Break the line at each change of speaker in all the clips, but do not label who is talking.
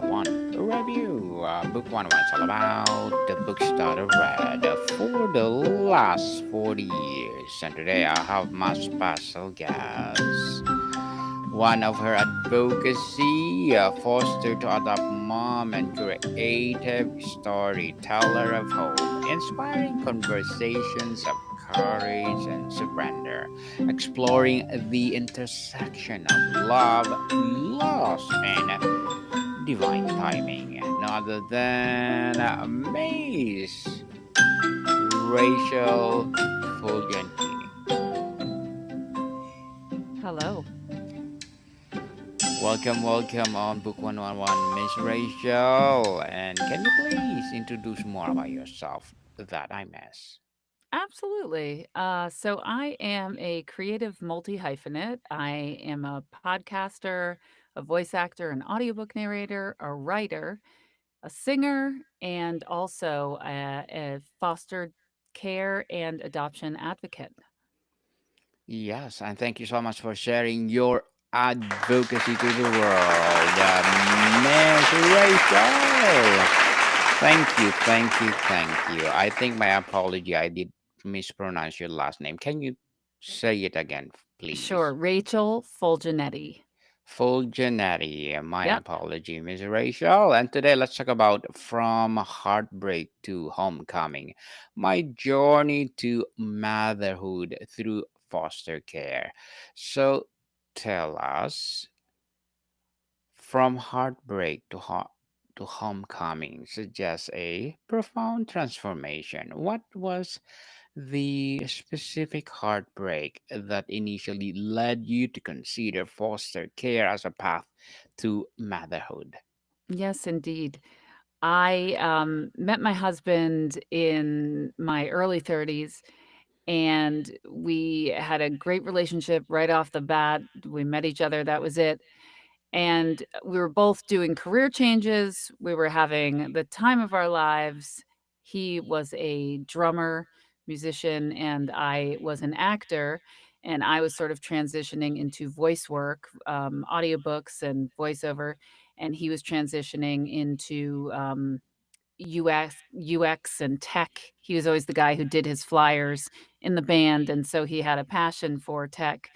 Review. Book 101 is all about the books that I've read for the last 40 years. And today I have my special guest. One of her advocacy, foster to adopt mom and creative storyteller of hope, inspiring conversations of courage and surrender, exploring the intersection of love, loss, and divine timing, no other than Miss Rachel Fulginiti.
Hello.
Welcome on Book 111, Miss Rachel. And can you please introduce more about yourself that I miss?
Absolutely. So I am a creative multi hyphenate. I am a podcaster, a voice actor, an audiobook narrator, a writer, a singer, and also a foster care and adoption advocate.
Yes, and thank you so much for sharing your advocacy to the world, Miss Rachel. Thank you. I think my apology, I did mispronounce your last name. Can you say it again,
Sure.
please?
Rachel Fulginetti.
Fulginati, my
Yep.
apology, Miss Rachel. And today let's talk about From Heartbreak to Homecoming, my journey to motherhood through foster care. So tell us, from heartbreak to homecoming suggests a profound transformation. What was the specific heartbreak that initially led you to consider foster care as a path to motherhood?
Yes, indeed. I met my husband in my early 30s and we had a great relationship right off the bat. We met each other, that was it. And we were both doing career changes. We were having the time of our lives. He was a drummer, musician, and I was an actor. And I was sort of transitioning into voice work, audiobooks and voiceover. And he was transitioning into UX and tech. He was always the guy who did his flyers in the band, and so he had a passion for tech.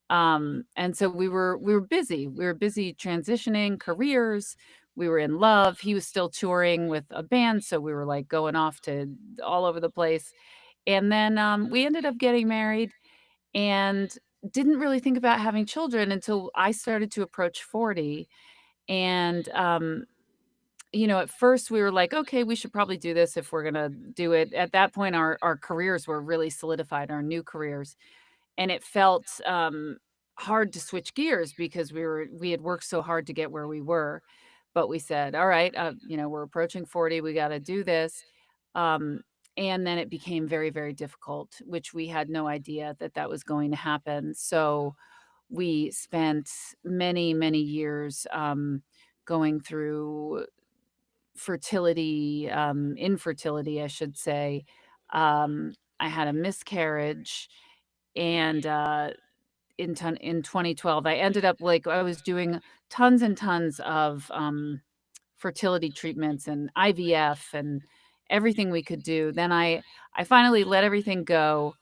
And so we were busy. We were busy transitioning careers. We were in love. He was still touring with a band, so we were like going off to all over the place. And then we ended up getting married and didn't really think about having children until I started to approach 40. And at first we were like, okay, we should probably do this if we're gonna do it. At that point, our careers were really solidified, our new careers, and it felt hard to switch gears because we had worked so hard to get where we were. But we said, all right, we're approaching 40, we got to do this. Um, and then it became very, very difficult, which we had no idea that that was going to happen. So we spent many, many years going through infertility, I should say. I had a miscarriage, and in 2012, I ended up like I was doing tons and tons of fertility treatments and IVF and everything we could do. Then I finally let everything go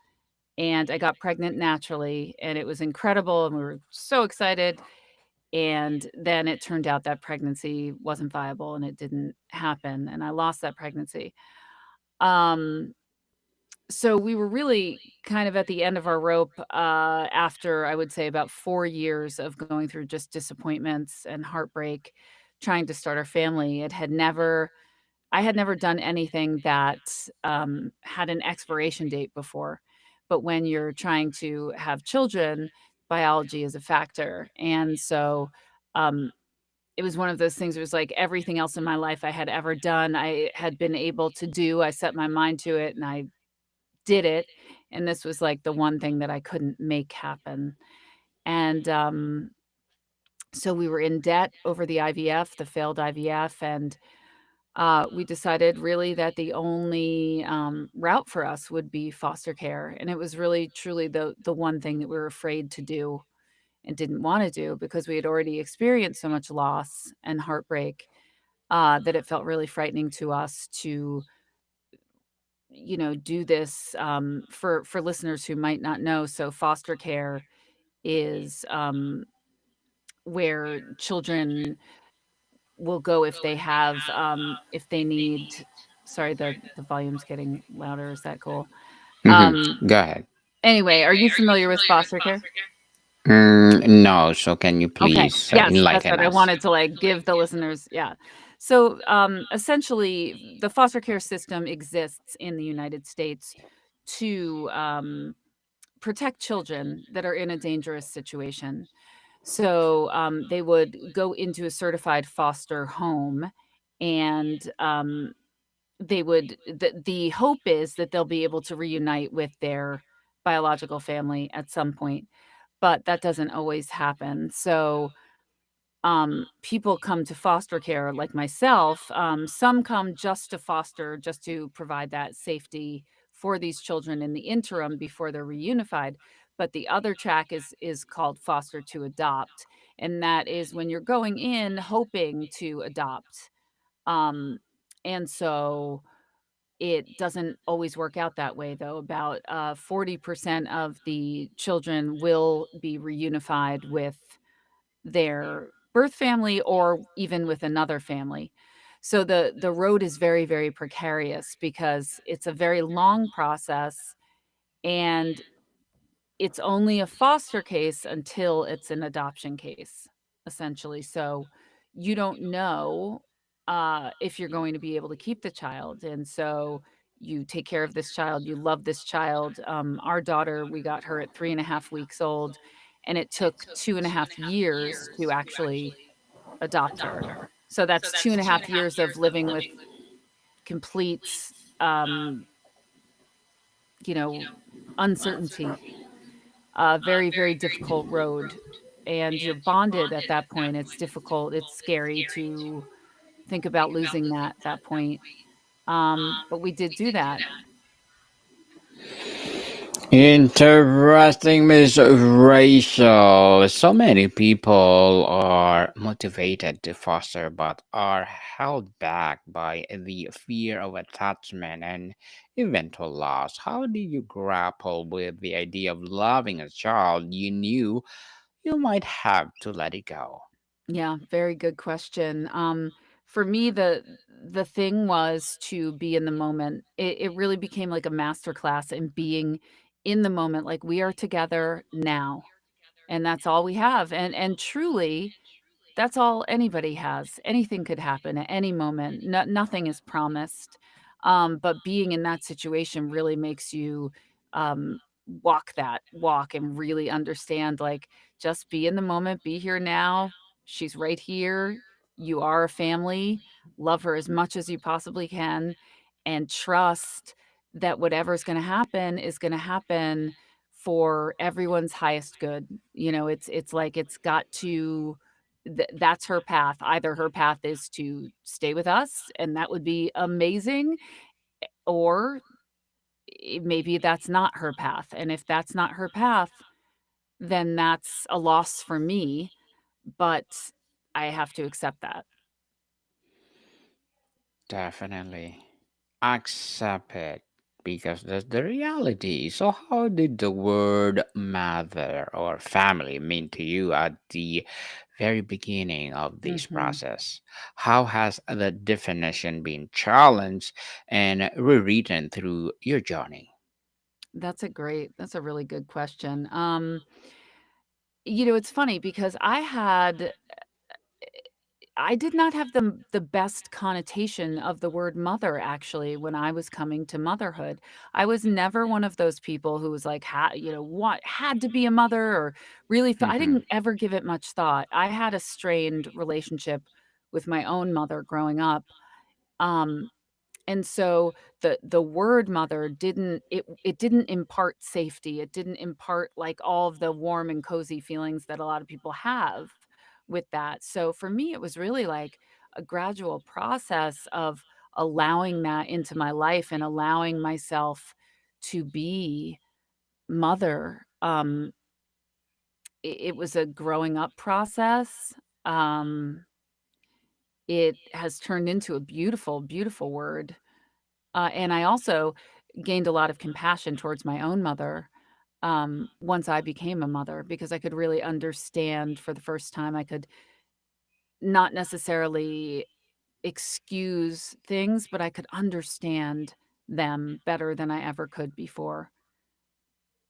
and I got pregnant naturally and it was incredible and we were so excited. And then it turned out that pregnancy wasn't viable and it didn't happen, and I lost that pregnancy. Um, so we were really kind of at the end of our rope, after, I would say, about 4 years of going through just disappointments and heartbreak, trying to start our family. I had never done anything that, had an expiration date before, but when you're trying to have children, biology is a factor, and so, um, it was one of those things. It was like everything else in my life I had ever done, I had been able to do. I set my mind to it, and I did it, and this was, like, the one thing that I couldn't make happen, and, so we were in debt over the IVF, the failed IVF, and we decided really that the only route for us would be foster care. And it was really truly the one thing that we were afraid to do and didn't want to do because we had already experienced so much loss and heartbreak. that it felt really frightening to us to, do this, for listeners who might not know. So foster care is, where children will go if they have, if they need. Sorry, the volume's getting louder. Is that cool? Um,
Go ahead.
anyway, are you familiar with foster care?
No, so can you
Okay.
please
Yes, that's
enlighten
what I
us?
wanted to, like, give the listeners, yeah. So, essentially, the foster care system exists in the United States to, protect children that are in a dangerous situation. So, they would go into a certified foster home, and, the hope is that they'll be able to reunite with their biological family at some point, but that doesn't always happen. So, people come to foster care like myself. Some come just to foster, just to provide that safety for these children in the interim before they're reunified. But the other track is called foster to adopt, and that is when you're going in hoping to adopt. Um, and so it doesn't always work out that way, though. About 40% of the children will be reunified with their birth family or even with another family. So the road is very, very precarious because it's a very long process, and it's only a foster case until it's an adoption case, essentially. So you don't know, if you're going to be able to keep the child, and so you take care of this child, you love this child. Our daughter, we got her at 3.5 weeks old, and it took 2.5 years to actually adopt her. So that's 2.5 years of living with complete, um, you know, uncertainty. Very, very difficult road, and you're bonded at that point. It's difficult, it's scary to think about losing that point, but we did do that.
Interesting, Miss Rachel. So many people are motivated to foster but are held back by the fear of attachment and eventual loss. How do you grapple with the idea of loving a child you knew you might have to let it go?
Yeah, very good question. For me, the thing was to be in the moment. It really became like a master class in being in the moment, like, we are together now, and that's all we have, and truly, that's all anybody has. Anything could happen at any moment. Nothing is promised. But being in that situation really makes you, walk that walk and really understand, like, just be in the moment, be here now. She's right here. You are a family. Love her as much as you possibly can, and trust that whatever's going to happen is going to happen for everyone's highest good. It's like it's got to that's her path. Either her path is to stay with us, and that would be amazing, or maybe that's not her path. And if that's not her path, then that's a loss for me, but I have to accept that.
Definitely accept it because that's the reality. So, how did the word mother or family mean to you at the very beginning of this
Mhm.
process? How has the definition been challenged and rewritten through your journey?
That's a really good question. It's funny because I did not have the best connotation of the word mother, actually, when I was coming to motherhood. I was never one of those people who was like, what had to be a mother, or really I
Hmm.
didn't ever give it much thought. I had a strained relationship with my own mother growing up. Um, and so the word mother didn't impart safety. It didn't impart, like, all of the warm and cozy feelings that a lot of people have with that. So for me, it was really like a gradual process of allowing that into my life and allowing myself to be mother. It was a growing up process. Um it has turned into a beautiful, beautiful word. And I also gained a lot of compassion towards my own mother, once I became a mother because I could really understand for the first time. I could not necessarily excuse things, but I could understand them better than I ever could before.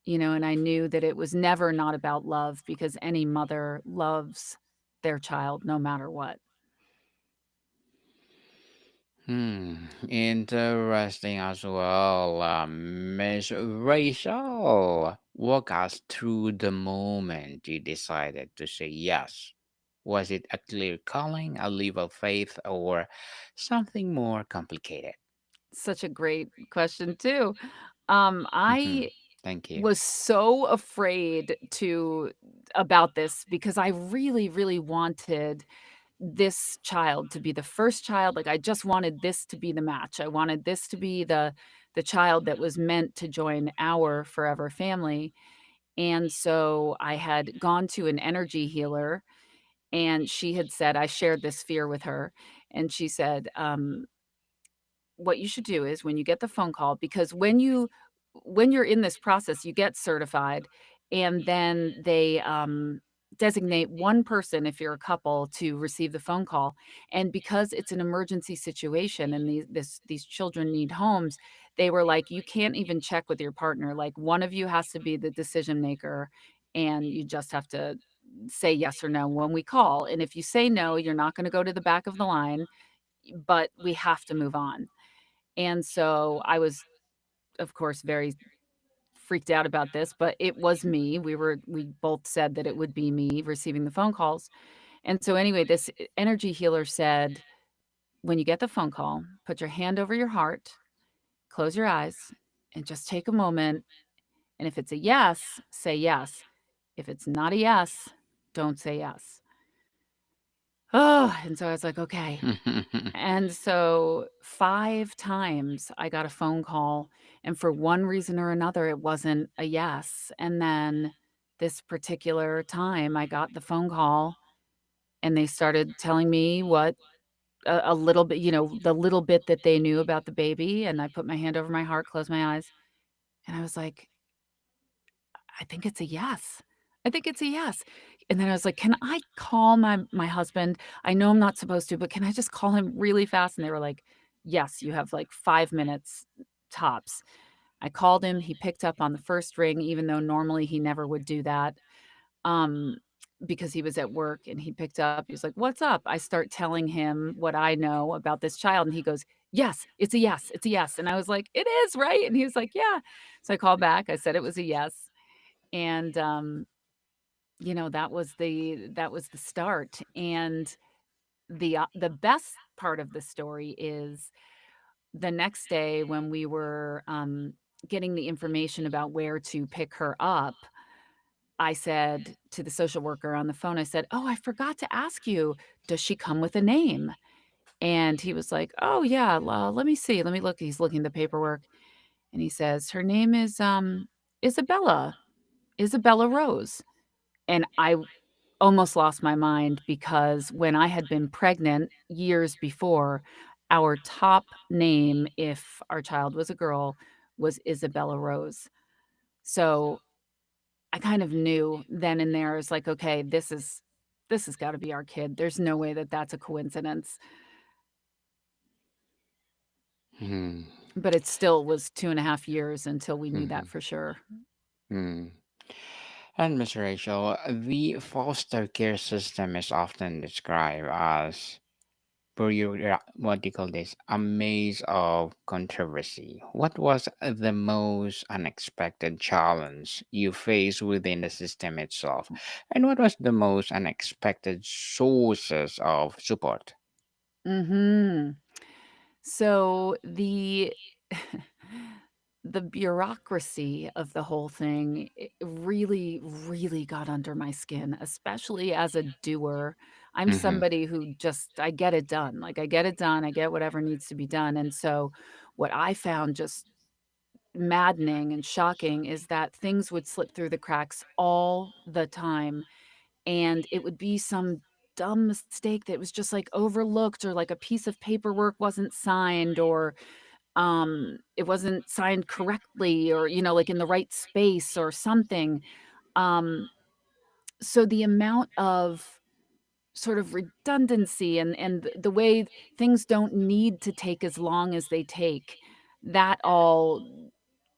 And I knew that it was never not about love because any mother loves their child no matter what.
Interesting as well. Miss Rachel, walk us through the moment you decided to say yes. Was it a clear calling, a leap of faith, or something more complicated?
Such a great question too. I
Thank you.
was so afraid to about this because I really, really wanted this child to be the first child. Like, I just wanted this to be the match. I wanted this to be the child that was meant to join our forever family. And so I had gone to an energy healer, and she had said I shared this fear with her, and she said, what you should do is when you get the phone call, because when you're in this process, you get certified, and then they designate one person if you're a couple to receive the phone call. And because it's an emergency situation and these children need homes, they were like, you can't even check with your partner. Like, one of you has to be the decision maker, and you just have to say yes or no when we call. And if you say no, you're not going to go to the back of the line, but we have to move on. And so I was, of course, very freaked out about this, but it was me. We both said that it would be me receiving the phone calls. And so anyway, this energy healer said, when you get the phone call, put your hand over your heart, close your eyes, and just take a moment. And if it's a yes, say yes. If it's not a yes, don't say yes. Oh, and so I was like, okay. And so 5 times I got a phone call, and for one reason or another, it wasn't a yes. And then this particular time, I got the phone call, and they started telling me what a little bit, the little bit that they knew about the baby, and I put my hand over my heart, closed my eyes, and I was like, "I think it's a yes. I think it's a yes." And then I was like, "Can I call my husband? I know I'm not supposed to, but can I just call him really fast?" And they were like, "Yes, you have, like, 5 minutes tops." I called him, he picked up on the first ring, even though normally he never would do that, um, because he was at work, and he picked up, he was like, "What's up?" I start telling him what I know about this child, and he goes, "Yes, it's a yes, it's a yes." And I was like, "It is, right?" And he was like, "Yeah." So I called back, I said it was a yes. And, that was the start. And the best part of the story is the next day when we were, getting the information about where to pick her up, I said to the social worker on the phone, I said, "Oh, I forgot to ask you, does she come with a name?" And he was like, "Oh, yeah, let me see, let me look." He's looking at the paperwork, and he says, "Her name is, Isabella, Isabella Rose." And I almost lost my mind because when I had been pregnant years before, our top name, if our child was a girl, was Isabella Rose. So I kind of knew then and there, it's like, okay, this has got to be our kid. There's no way that that's a coincidence.
Hmm.
But it still was 2.5 years until we knew that
Mhm.
for sure.
Hmm. And Miss Rachel, the foster care system is often described as what do you call this? A maze of controversy. What was the most unexpected challenge you faced within the system itself? And what was the most unexpected sources of support?
Mhm. So the bureaucracy of the whole thing, it really, really got under my skin, especially as a doer. I'm
Mm-hmm.
somebody who just I get it done. Like, I get it done, I get whatever needs to be done. And so what I found just maddening and shocking is that things would slip through the cracks all the time, and it would be some dumb mistake that was just, like, overlooked, or, like, a piece of paperwork wasn't signed, or, it wasn't signed correctly, or, like, in the right space or something. Um, so the amount of sort of redundancy, and the way things don't need to take as long as they take, that all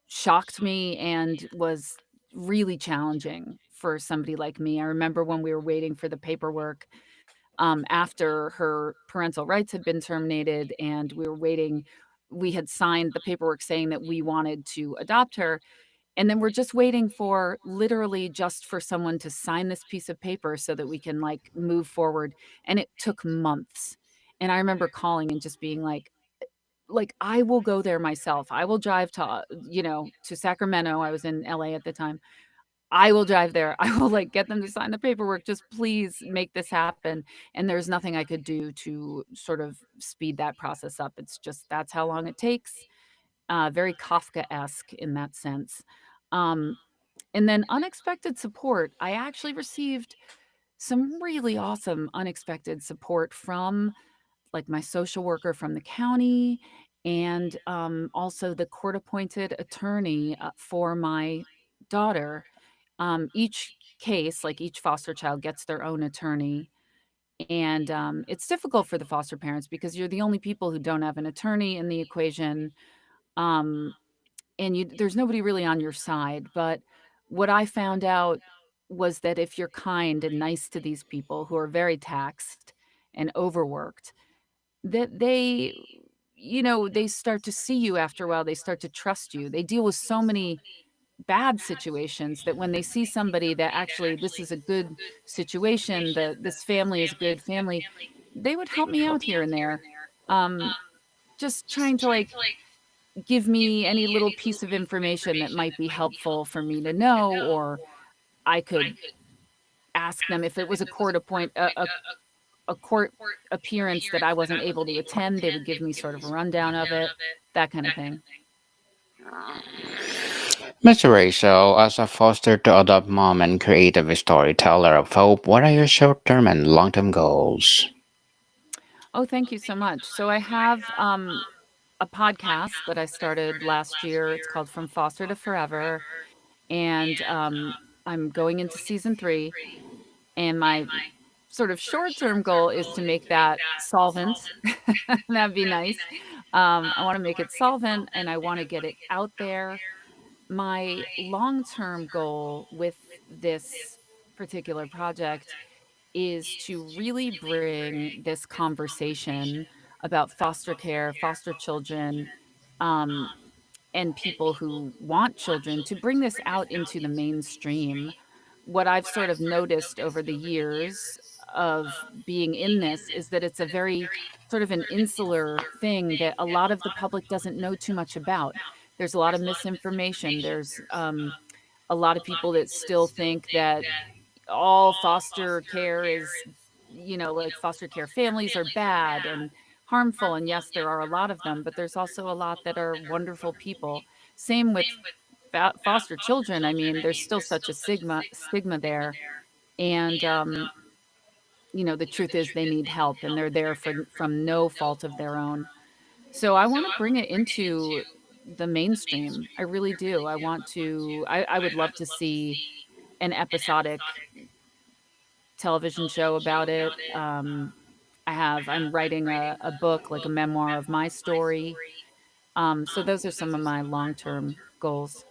shocked me and was really challenging for somebody like me. I remember when we were waiting for the paperwork, after her parental rights had been terminated, and we had signed the paperwork saying that we wanted to adopt her, and then we're just waiting for, literally just for someone to sign this piece of paper so that we can, like, move forward, and it took months. And I remember calling and just being like, "I will go there myself. I will drive to, to Sacramento." I was in LA at the time. "I will drive there. I will, like, get them to sign the paperwork. Just please make this happen." And there's nothing I could do to sort of speed that process up. It's just that's how long it takes. Very Kafkaesque in that sense. Um, and then unexpected support. I actually received some really awesome unexpected support from, like, my social worker from the county, and, also the court-appointed attorney, for my daughter. Each case, like, each foster child gets their own attorney, and, it's difficult for the foster parents because you're the only people who don't have an attorney in the equation. Um, and there's nobody really on your side. But what I found out was that if you're kind and nice to these people who are very taxed and overworked, that they start to see you after a while, they start to trust you. They deal with so many bad situations that when they see somebody that actually this is a good situation, this family is a good family, they would help me out here and there. Um, just trying to, like, give me any little piece of information that might be helpful for me to know, or I could ask them if it was a a court appearance that I wasn't able to attend, they would give me sort of a rundown of it, that kind of thing.
Miss Rachel, as a foster to adopt mom and creative storyteller of hope, what are your short term and long term goals?
Oh, thank you so much. So I have, a podcast that I started last year. It's called From Foster to Forever, and, I'm going into season 3, and my sort of short-term goal is to make that solvent. That'd be nice. I wanna make it solvent, and I wanna get it out there. My long-term goal with this particular project is to really bring this conversation about foster care, foster children, um, and people who want children, to bring this out into the mainstream. What I've sort of noticed over the years of being in this is that it's a very sort of an insular thing that a lot of the public doesn't know too much about. There's a lot of misinformation. There's a lot of people that still think that all foster care is, like, foster care families are bad and harmful. And yes, there are a lot of them, but there's also a lot that are wonderful people. Same with foster children. I mean, there's still such a stigma there. And the truth is they need help, and they're there from no fault of their own. So I want to bring it into the mainstream. I really do. I would love to see an episodic television show about it. I'm writing a book, like a memoir of my story. So those are some of my long-term goals.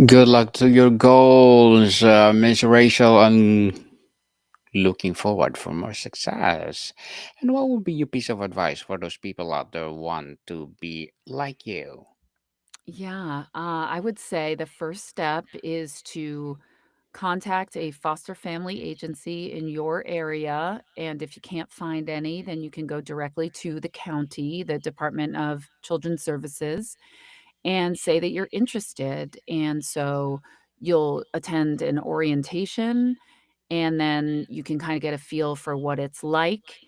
Good luck to your goals, Miss Rachel. I'm looking forward for more success. And what would be your piece of advice for those people out there who want to be like you?
Yeah, I would say the first step is to contact a foster family agency in your area. And if you can't find any, then you can go directly to the county, the Department of Children's Services, and say that you're interested. And so you'll attend an orientation, and then you can kind of get a feel for what it's like.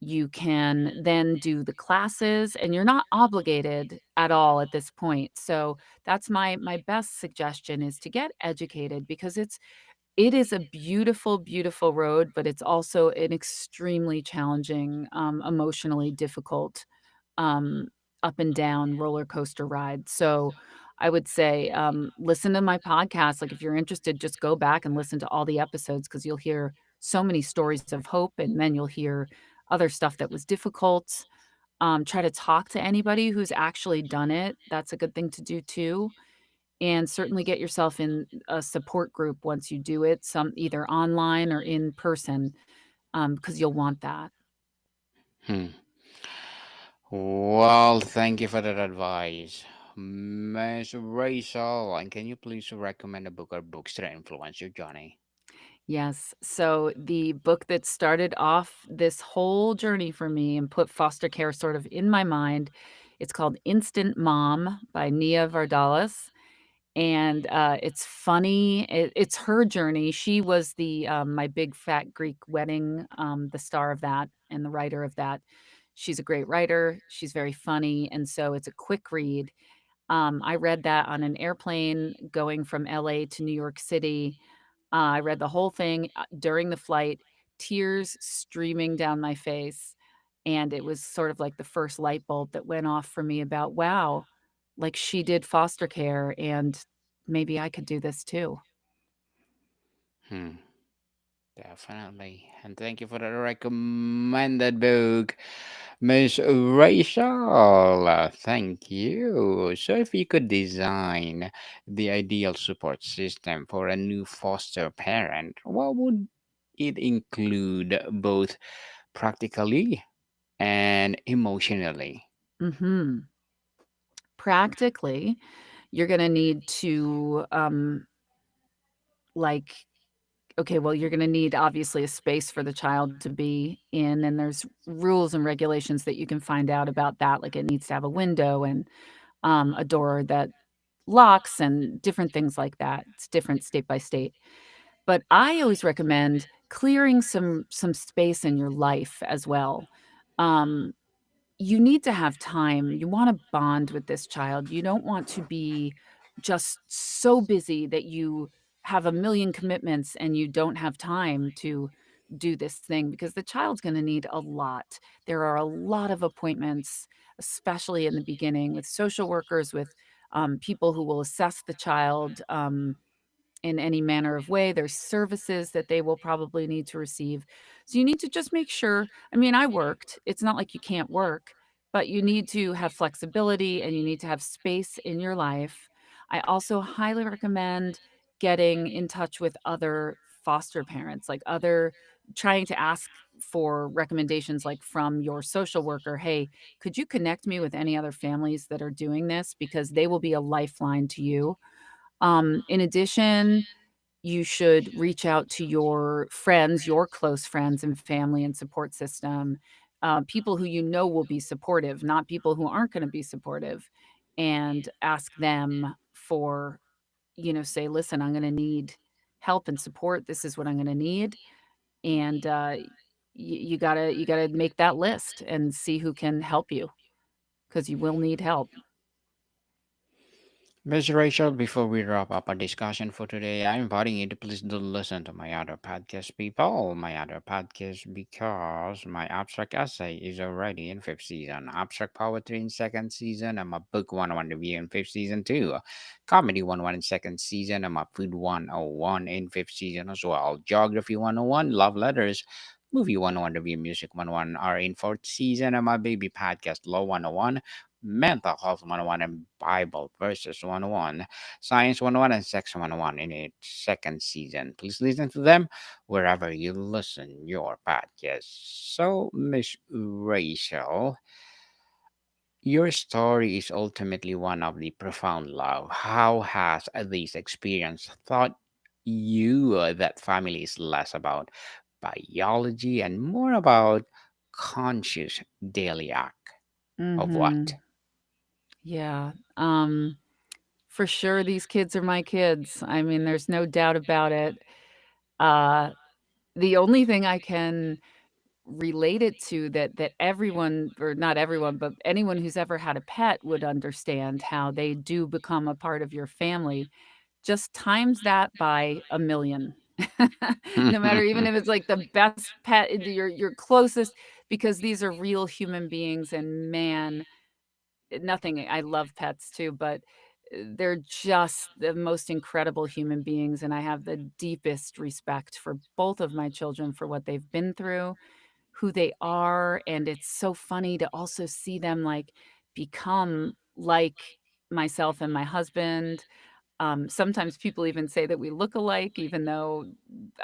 You can then do the classes, and you're not obligated at all at this point. So that's my best suggestion, is to get educated, because It is a beautiful, beautiful road, but it's also an extremely challenging, emotionally difficult, um, up and down roller coaster ride. So I would say, listen to my podcast. Like, if you're interested, just go back and listen to all the episodes because you'll hear so many stories of hope, and then you'll hear other stuff that was difficult. Try to talk to anybody who's actually done it. That's a good thing to do too. And certainly get yourself in a support group once you do it, some either online or in person, because you'll want that.
Hmm. Well, thank you for that advice, Miss Rachel. And can you please recommend a book or books that influence your journey?
Yes. So the book that started off this whole journey for me and put foster care sort of in my mind, it's called Instant Mom by Nia Vardalos. And, it's funny. It's her journey. She was the, My Big Fat Greek Wedding, the star of that and the writer of that. She's a great writer. She's very funny, and so it's a quick read. I read that on an airplane going from LA to New York City. I read the whole thing, during the flight, tears streaming down my face, and it was sort of like the first light bulb that went off for me about, "Wow, like, she did foster care, and maybe I could do this too."
Hmm. Definitely. And thank you for the recommended book, Miss Rachel. Thank you. So, if you could design the ideal support system for a new foster parent, what would it include both practically and emotionally?
Mhm. Practically, you're gonna need to, like okay, well, you're gonna need, obviously, a space for the child to be in, and there's rules and regulations that you can find out about that, like, it needs to have a window and, a door that locks and different things like that. It's different state by state. But I always recommend clearing some space in your life as well. Um, you need to have time. You wanna bond with this child. You don't want to be just so busy that you have a million commitments and you don't have time to do this thing because the child's gonna need a lot. There are a lot of appointments, especially in the beginning, with social workers, with, people who will assess the child, in any manner of way. There's services that they will probably need to receive. So you need to just make sure. I mean, I worked. It's not like you can't work, but you need to have flexibility and you need to have space in your life. I also highly recommend getting in touch with other foster parents, like other trying to ask for recommendations like from your social worker, "Hey, could you connect me with any other families that are doing this because they will be a lifeline to you." In addition, you should reach out to your friends, your close friends and family and support system, people who you know will be supportive, not people who aren't gonna be supportive, and ask them for say, "Listen, I'm gonna need help and support. This is what I'm gonna need." And, you gotta make that list and see who can help you because you will need help.
Miss Rachel, before we wrap up our discussion for today, I'm inviting you to please do listen to my other podcast, people. My other podcast, because my abstract essay is already in fifth season, abstract poetry in second season, and my book 101 review in fifth season too, comedy 101 in second season, and my food 101 in fifth season as well, geography 101, love letters. Movie 101 review, music 101 are in fourth season, and my baby podcast, Law 101, Mental Health 101 and Bible Verses 101, Science 101 and Sex 101 in its second season. Please listen to them wherever you listen your podcast. So, Miss Rachel, your story is ultimately one of the profound love. How has this experience taught you that family is less about biology and more about conscious daily act of what?
Mhm. Yeah, for sure, these kids are my kids. I mean, there's no doubt about it. Uh, the only thing I can relate it to that everyone or not everyone, but anyone who's ever had a pet would understand how they do become a part of your family. Just times that by a million. No matter even if it's like the best pet, your closest, because these are real human beings, and man, nothing, I love pets too, but they're just the most incredible human beings, and I have the deepest respect for both of my children for what they've been through, who they are, and it's so funny to also see them, like, become like myself and my husband. Sometimes people even say that we look alike, even though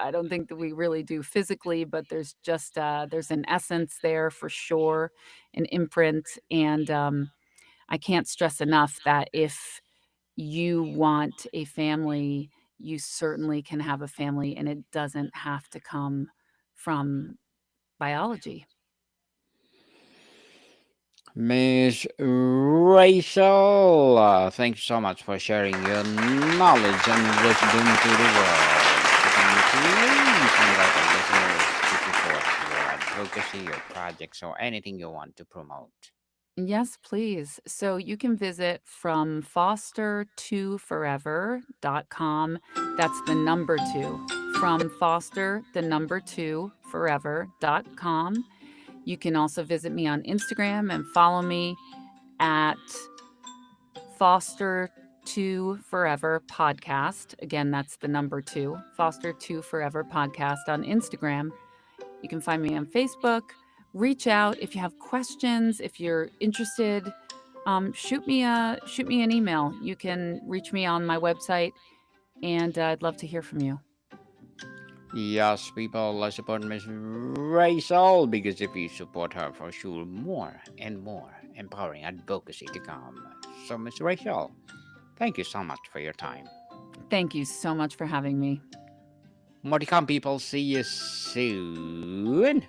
I don't think that we really do physically, but there's just, there's an essence there for sure, an imprint, and, I can't stress enough that if you want a family, you certainly can have a family, and it doesn't have to come from biology.
Miss Rachel, thank you so much for sharing your knowledge and wisdom to the world. So can you please invite our listeners to support your advocacy, your projects, or anything you want to promote?
Yes, please. So you can visit from foster2forever.com. That's the number 2. From foster, the number 2, forever.com. You can also visit me on Instagram and follow me at Foster to Forever Podcast. Again, that's the number 2, Foster to Forever Podcast on Instagram. You can find me on Facebook. Reach out if you have questions, if you're interested. Shoot me an email. You can reach me on my website, and I'd love to hear from you.
Yes, people, let's support Miss Rachel because if you support her, for sure, more and more empowering advocacy to come. So, Miss Rachel, thank you so much for your time.
Thank you so much for having me.
More to come, people. See you soon.